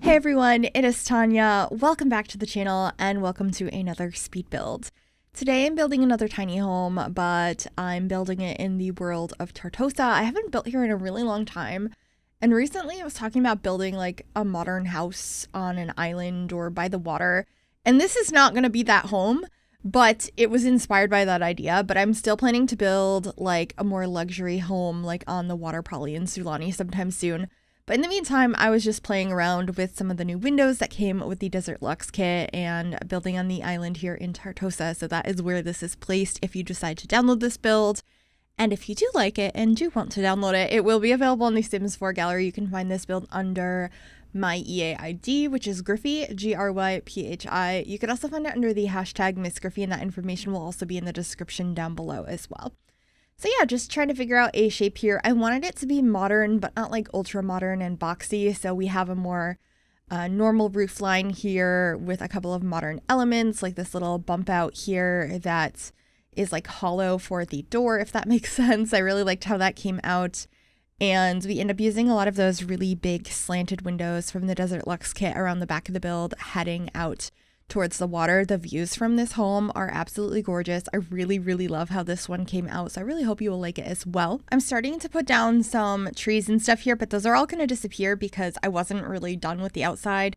Hey everyone, it is Tanya. Welcome back to the channel and welcome to another speed build. Today I'm building another tiny home, but I'm building it in the world of Tartosa. I haven't built here in a really long time, and recently I was talking about building like a modern house on an island or by the water, and this is not going to be that home, but it was inspired by that idea. But I'm still planning to build like a more luxury home like on the water, probably in Sulani sometime soon. But in the meantime, I was just playing around with some of the new windows that came with the Desert Luxe kit and building on the island here in Tartosa. So that is where this is placed if you decide to download this build. And if you do like it and do want to download it, it will be available in the Sims 4 gallery. You can find this build under my EA ID, which is Gryphi, Gryphi. You can also find it under the hashtag MissGryphi, and that information will also be in the description down below as well. So yeah, just trying to figure out a shape here. I wanted it to be modern, but not like ultra modern and boxy. So we have a more normal roof line here with a couple of modern elements, like this little bump out here that is like hollow for the door, if that makes sense. I really liked how that came out. And we end up using a lot of those really big slanted windows from the Desert Luxe kit around the back of the build, heading out towards the water. The views from this home are absolutely gorgeous. I really love how this one came out, so I really hope you will like it as well. I'm starting to put down some trees and stuff here, but those are all going to disappear because I wasn't really done with the outside.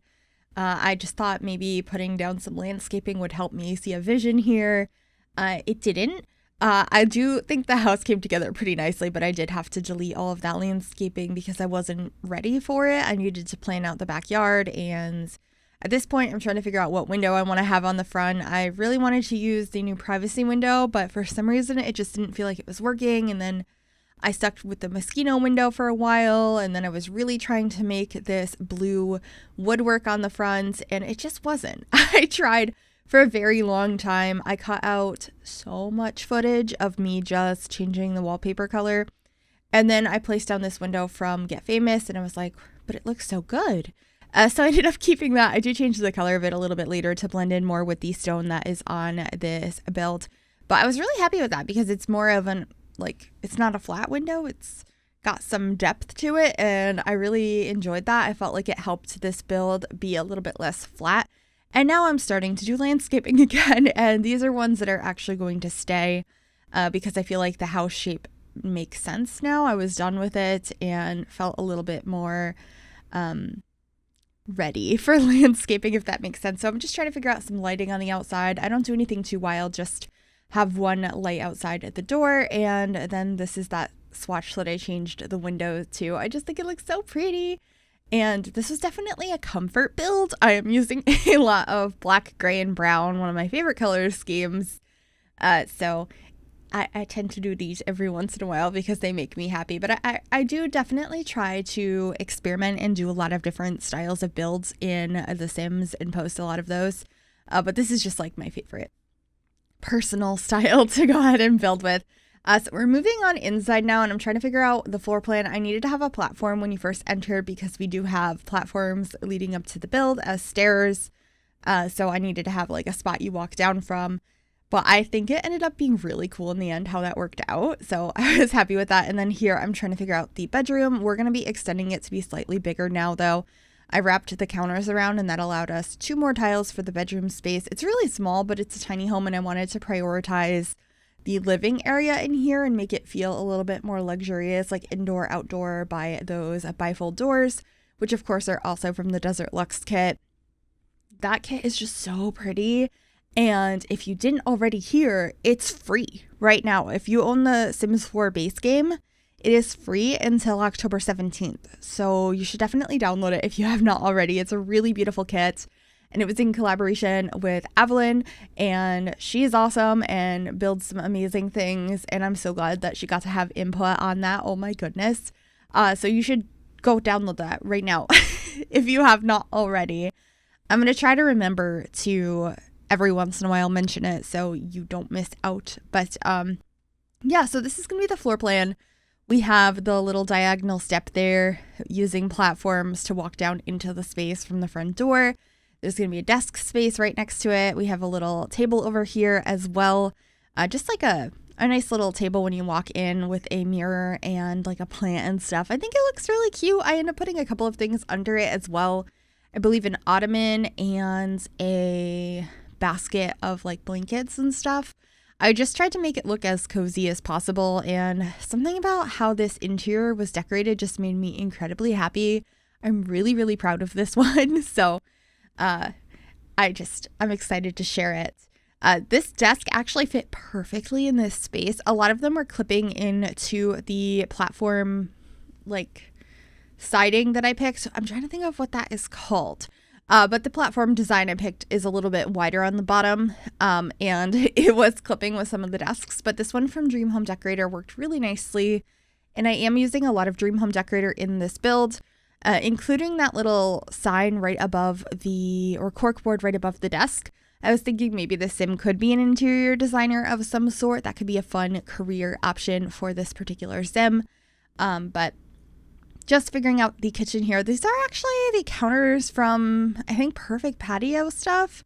I just thought maybe putting down some landscaping would help me see a vision here. It didn't. I do think the house came together pretty nicely, but I did have to delete all of that landscaping because I wasn't ready for it. I needed to plan out the backyard, and at this point, I'm trying to figure out what window I want to have on the front. I really wanted to use the new privacy window, but for some reason, it just didn't feel like it was working. And then I stuck with the mosquito window for a while, and then I was really trying to make this blue woodwork on the front, and it just wasn't. I tried for a very long time. I cut out so much footage of me just changing the wallpaper color, and then I placed down this window from Get Famous, and I was like, but it looks so good. So I ended up keeping that. I do change the color of it a little bit later to blend in more with the stone that is on this build. But I was really happy with that because it's more of an, like, it's not a flat window. It's got some depth to it, and I really enjoyed that. I felt like it helped this build be a little bit less flat. And now I'm starting to do landscaping again, and these are ones that are actually going to stay because I feel like the house shape makes sense now. I was done with it and felt a little bit more ready for landscaping, if that makes sense. So I'm just trying to figure out some lighting on the outside. I don't do anything too wild, just have one light outside at the door, and then this is that swatch that I changed the window to. I just think it looks so pretty, and this was definitely a comfort build. I am using a lot of black, gray, and brown, one of my favorite color schemes. So I tend to do these every once in a while because they make me happy. But I do definitely try to experiment and do a lot of different styles of builds in The Sims and post a lot of those. But this is just like my favorite personal style to go ahead and build with. So we're moving on inside now, and I'm trying to figure out the floor plan. I needed to have a platform when you first enter because we do have platforms leading up to the build as stairs. So I needed to have like a spot you walk down from. But I think it ended up being really cool in the end how that worked out. So I was happy with that. And then here I'm trying to figure out the bedroom. We're going to be extending it to be slightly bigger now, though. I wrapped the counters around, and that allowed us 2 more tiles for the bedroom space. It's really small, but it's a tiny home, and I wanted to prioritize the living area in here and make it feel a little bit more luxurious, like indoor, outdoor, by those bifold doors, which of course are also from the Desert Luxe kit. That kit is just so pretty. And if you didn't already hear, it's free right now. If you own the Sims 4 base game, it is free until October 17th. So you should definitely download it if you have not already. It's a really beautiful kit. And it was in collaboration with Evelyn, and she is awesome and builds some amazing things. And I'm so glad that she got to have input on that. Oh my goodness. So you should go download that right now if you have not already. I'm going to try to remember to every once in a while mention it so you don't miss out. But yeah, so this is gonna be the floor plan. We have the little diagonal step there using platforms to walk down into the space from the front door. There's gonna be a desk space right next to it. We have a little table over here as well, just like a nice little table when you walk in with a mirror and like a plant and stuff. I think it looks really cute. I end up putting a couple of things under it as well. I believe, an ottoman and a basket of like blankets and stuff. I just tried to make it look as cozy as possible, and something about how this interior was decorated just made me incredibly happy. I'm really, really proud of this one. So I'm excited to share it. This desk actually fit perfectly in this space. A lot of them were clipping into the platform like siding that I picked. I'm trying to think of what that is called. But the platform design I picked is a little bit wider on the bottom, and it was clipping with some of the desks. But this one from Dream Home Decorator worked really nicely, and I am using a lot of Dream Home Decorator in this build, including that little sign right above or corkboard right above the desk. I was thinking maybe the sim could be an interior designer of some sort. That could be a fun career option for this particular sim. But just figuring out the kitchen here. These are actually the counters from, I think, Perfect Patio stuff.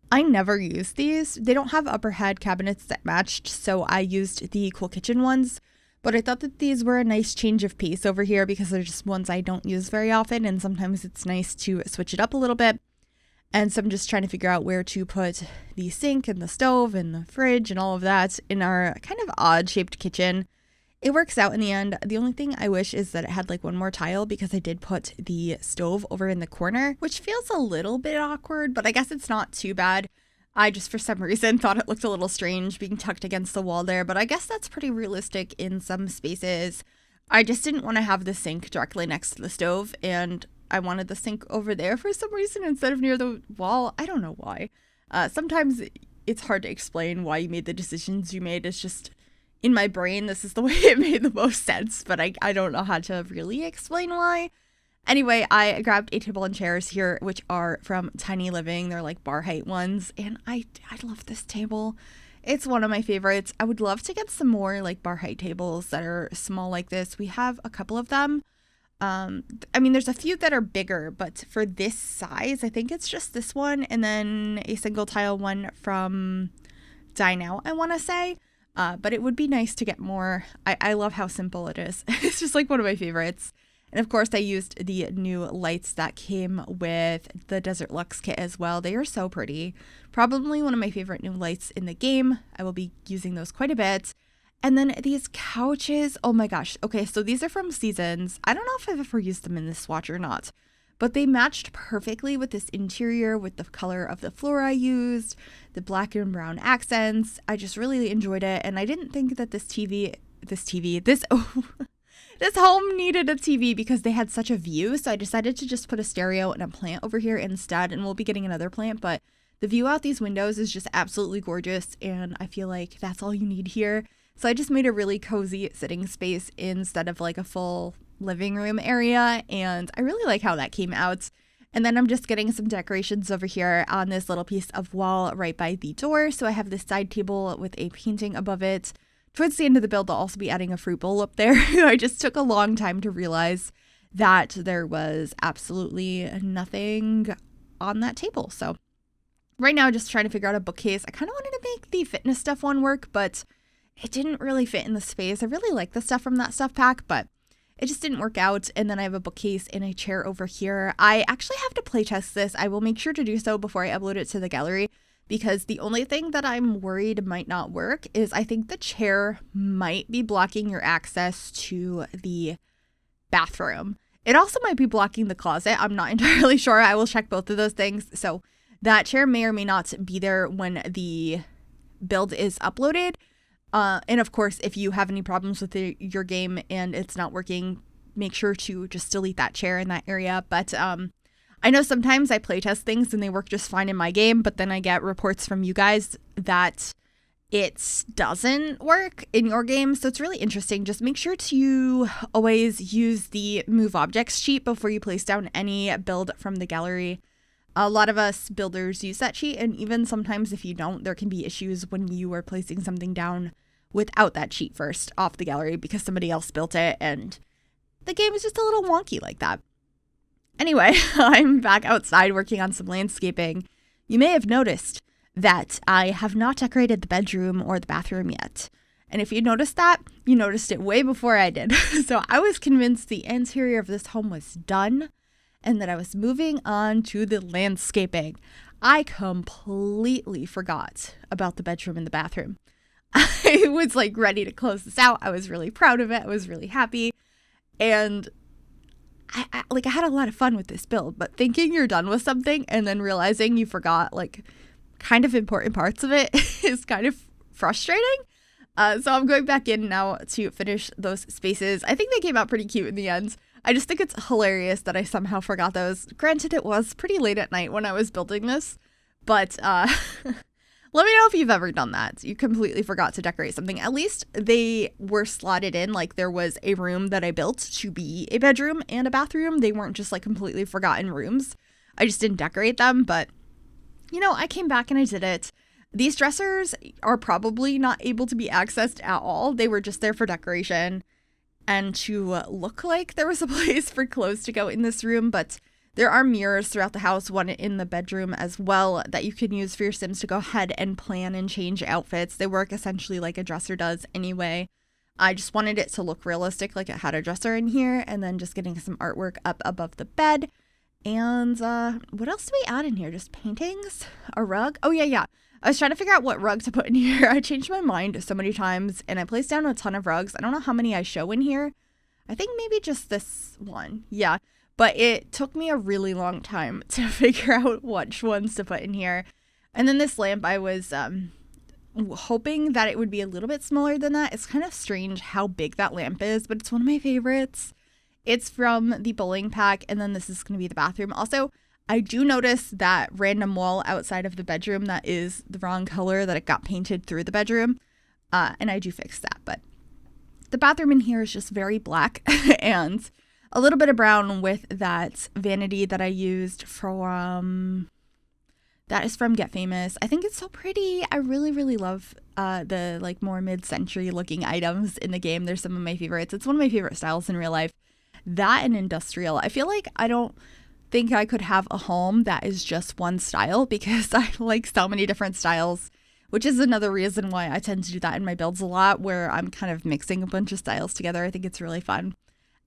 I never use these. They don't have upper head cabinets that matched, so I used the Cool Kitchen ones. But I thought that these were a nice change of pace over here because they're just ones I don't use very often, and sometimes it's nice to switch it up a little bit. And so I'm just trying to figure out where to put the sink and the stove and the fridge and all of that in our kind of odd-shaped kitchen. It works out in the end. The only thing I wish is that it had like one more tile, because I did put the stove over in the corner, which feels a little bit awkward, but I guess it's not too bad. I just, for some reason, thought it looked a little strange being tucked against the wall there, but I guess that's pretty realistic in some spaces. I just didn't want to have the sink directly next to the stove, and I wanted the sink over there for some reason instead of near the wall. I don't know why. Sometimes it's hard to explain why you made the decisions you made. It's just, in my brain, this is the way it made the most sense, but I don't know how to really explain why. Anyway, I grabbed a table and chairs here, which are from Tiny Living. They're like bar height ones, and I love this table. It's one of my favorites. I would love to get some more like bar height tables that are small like this. We have a couple of them. I mean, there's a few that are bigger, but for this size, I think it's just this one, and then a single tile one from Dine Out, I want to say. But it would be nice to get more. I love how simple it is. It's just like one of my favorites. And of course, I used the new lights that came with the Desert Luxe kit as well. They are so pretty. Probably one of my favorite new lights in the game. I will be using those quite a bit. And then these couches. Oh my gosh. Okay, so these are from Seasons. I don't know if I've ever used them in this swatch or not, but they matched perfectly with this interior, with the color of the floor I used, the black and brown accents. I just really enjoyed it. And I didn't think that this home needed a TV because they had such a view. So I decided to just put a stereo and a plant over here instead. And we'll be getting another plant, but the view out these windows is just absolutely gorgeous. And I feel like that's all you need here. So I just made a really cozy sitting space instead of like a full living room area, and I really like how that came out. And then I'm just getting some decorations over here on this little piece of wall right by the door. So I have this side table with a painting above it. Towards the end of the build, I'll also be adding a fruit bowl up there. I just took a long time to realize that there was absolutely nothing on that table. So right now, just trying to figure out a bookcase. I kind of wanted to make the fitness stuff one work, but it didn't really fit in the space. I really like the stuff from that stuff pack, but it just didn't work out. And then I have a bookcase and a chair over here. I actually have to playtest this. I will make sure to do so before I upload it to the gallery, because the only thing that I'm worried might not work is I think the chair might be blocking your access to the bathroom. It also might be blocking the closet. I'm not entirely sure. I will check both of those things. So that chair may or may not be there when the build is uploaded. And of course, if you have any problems with your game and it's not working, make sure to just delete that chair in that area. But I know sometimes I playtest things and they work just fine in my game, but then I get reports from you guys that it doesn't work in your game. So it's really interesting. Just make sure to always use the Move Objects sheet before you place down any build from the gallery. A lot of us builders use that sheet, and even sometimes if you don't, there can be issues when you are placing something down without that sheet first off the gallery because somebody else built it and the game is just a little wonky like that. Anyway, I'm back outside working on some landscaping. You may have noticed that I have not decorated the bedroom or the bathroom yet. And if you noticed that, you noticed it way before I did. So I was convinced the interior of this home was done. and that I was moving on to the landscaping. I completely forgot about the bedroom and the bathroom. I was like ready to close this out. I was really proud of it. I was really happy. And I had a lot of fun with this build, but thinking you're done with something and then realizing you forgot like kind of important parts of it is kind of frustrating. So I'm going back in now to finish those spaces. I think they came out pretty cute in the end. I just think it's hilarious that I somehow forgot those. Granted, it was pretty late at night when I was building this, but let me know if you've ever done that. You completely forgot to decorate something. At least they were slotted in, like there was a room that I built to be a bedroom and a bathroom. They weren't just like completely forgotten rooms. I just didn't decorate them, but you know, I came back and I did it. These dressers are probably not able to be accessed at all. They were just there for decoration and to look like there was a place for clothes to go in this room, but there are mirrors throughout the house, one in the bedroom as well, that you can use for your Sims to go ahead and plan and change outfits. They work essentially like a dresser does anyway. I just wanted it to look realistic, like it had a dresser in here, and then just getting some artwork up above the bed. And what else do we add in here? Just paintings? A rug? Oh, yeah. I was trying to figure out what rug to put in here. I changed my mind so many times, and I placed down a ton of rugs. I don't know how many I show in here. I think maybe just this one. Yeah. But it took me a really long time to figure out which ones to put in here. And then this lamp, I was hoping that it would be a little bit smaller than that. It's kind of strange how big that lamp is, but it's one of my favorites. It's from the bowling pack, and then this is going to be the bathroom. Also, I do notice that random wall outside of the bedroom that is the wrong color, that it got painted through the bedroom, and I do fix that. But the bathroom in here is just very black and a little bit of brown with that vanity that I used from, that is from Get Famous. I think it's so pretty. I really, really love the like more mid-century looking items in the game. They're some of my favorites. It's one of my favorite styles in real life. That and industrial. I feel like I don't think I could have a home that is just one style because I like so many different styles, which is another reason why I tend to do that in my builds a lot, where I'm kind of mixing a bunch of styles together. I think it's really fun.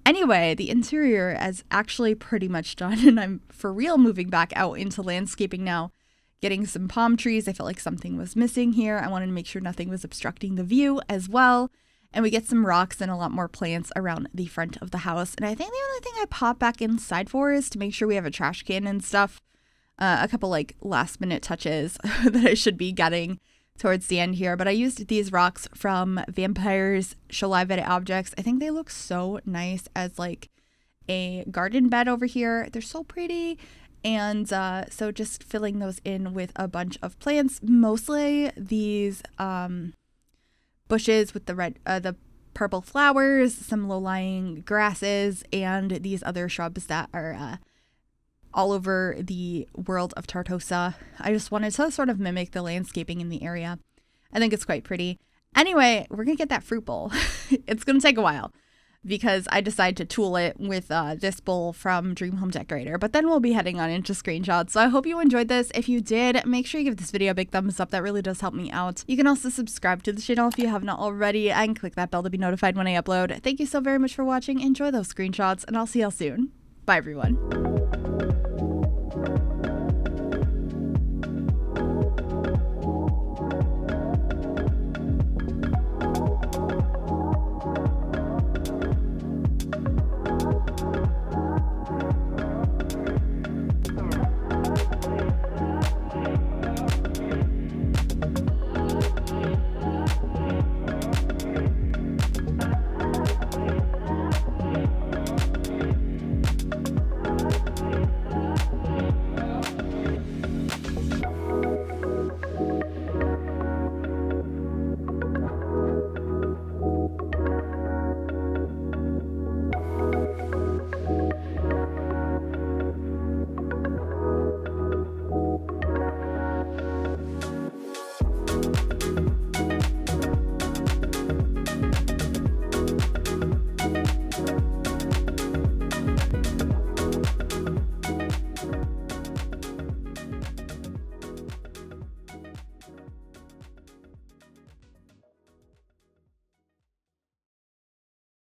Anyway, the interior is actually pretty much done, and I'm for real moving back out into landscaping now, getting some palm trees. I felt like something was missing here. I wanted to make sure nothing was obstructing the view as well. And we get some rocks and a lot more plants around the front of the house. And I think the only thing I pop back inside for is to make sure we have a trash can and stuff. A couple like last minute touches that I should be getting towards the end here. But I used these rocks from Vampire's Show Live Edit Objects. I think they look so nice as like a garden bed over here. They're so pretty. And so just filling those in with a bunch of plants, mostly these bushes with the purple flowers, some low-lying grasses, and these other shrubs that are all over the world of Tartosa. I just wanted to sort of mimic the landscaping in the area. I think it's quite pretty. Anyway, we're going to get that fruit bowl. It's going to take a while because I decided to tool it with this bowl from Dream Home Decorator, but then we'll be heading on into screenshots. So I hope you enjoyed this. If you did, make sure you give this video a big thumbs up. That really does help me out. You can also subscribe to the channel if you have not already and click that bell to be notified when I upload. Thank you so very much for watching. Enjoy those screenshots, and I'll see y'all soon. Bye, everyone.